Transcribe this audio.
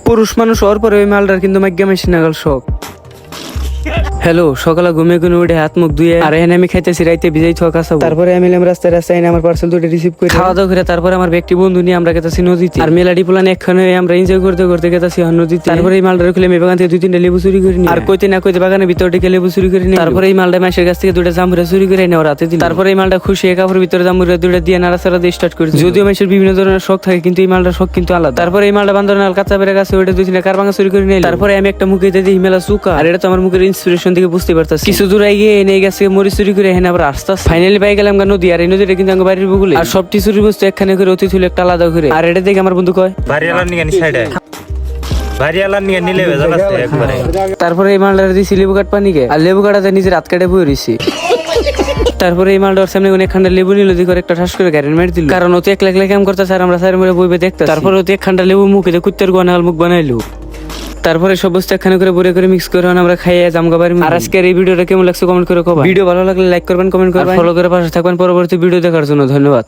পুরুষ মানুষ হওয়ার পরে ওই মালটার কিন্তু মাগ্যা মেশিন নাগাল শখ। হ্যালো, সকালে ঘুমে ঘুমে উঠে হাত মুখ ধুয়ে আর এখানে আমি খাইতেছি রাইতে ভিজাই থাকা কাঁচাবো। তারপরে আমি এলাম রাস্তায় রাস্তায় এনে আমার পার্সেল দুটো রিসিভ করে খাওয়া দাওয়া করে তারপরে আমার ব্যক্তি বন্ধু নিয়ে আমরা গেছি নদীতে। আর মেলাডি প্লান একখানে আমরা এনজয় করতে করতে গেছি নদীতে। তারপরে এই মালটা খুলে আমি বাগান থেকে 2-3টা লেবু চুরি করে নিই। আর কইতে না কইতে বাগানের ভিতর থেকে লেবু চুরি করে নিই। তারপরে এই মালটা মাসের কাছ থেকে 2টা জামুরা চুরি করে এনে ওর হাতে দিই। তারপরে এই মালটা খুশি কাপড়ের ভিতরে জামুরা 2টা দিয়ে নাড়াচাড়া দিয়ে স্টার্ট করেছি। যদিও মানুষের বিভিন্ন ধরনের শখ থাকে, কিন্তু এই মালটার শখ কিন্তু আলাদা। তারপরে এই মালটা বান্দরনাল কাঁচা বেড়ে গাছে ওইটা 2-3টা কারবাঙ্গা চুরি করে নিই। তারপরে আমি একটা মুখে দিয়ে দিই মেলা চুকা। আর এটা তো আমার মুখের ইন্সপিরেশন থেকে বুঝতে পারতাছি। কিছু দূর গিয়ে এনে গেছে মরিচ চুরি করে এখানে আবার আস্তে আস্তে ফাইনালি পাই গেলাম নদী। আর এই নদীটা কিন্তু আমার বাড়ির বগুলে। আর সবটি চুরি বস্তু একখানে করে অতি তুলে একটা আলাদা করে। আর এটা দেখে আমার বন্ধু কয় তারপরে এই মালটা দিয়েছি লেবু কাঠ পানিকে। আর লেবু কাটাতে নিজের হাত কাটে বয়ে রয়েছি। তারপরে এই মালটার সামনে একখানটা লেবু নিল, দিকে একটা ঠাস করে গাড়ি মেরে দিল। কারণ ওতে এক লাখ কাম করতে আর আমরা সারি মরে বইবে দেখতে। তারপরে ওতে একখানটা লেবু মুখে কুত্তের গোয়ানাল মুখ বানাইলো। তারপরে সব বস্তু একখানে করে বড়ে করে মিক্স করে আমরা খাইয়ে জামগাবাড়ি। আর আজকের এই ভিডিওটা কেমন লাগছে কমেন্ট করে কবা। ভিডিও ভালো লাগলে লাইক করবেন, কমেন্ট করবেন, ফলো করে পাশে থাকবেন পরবর্তী ভিডিও দেখার জন্য। ধন্যবাদ।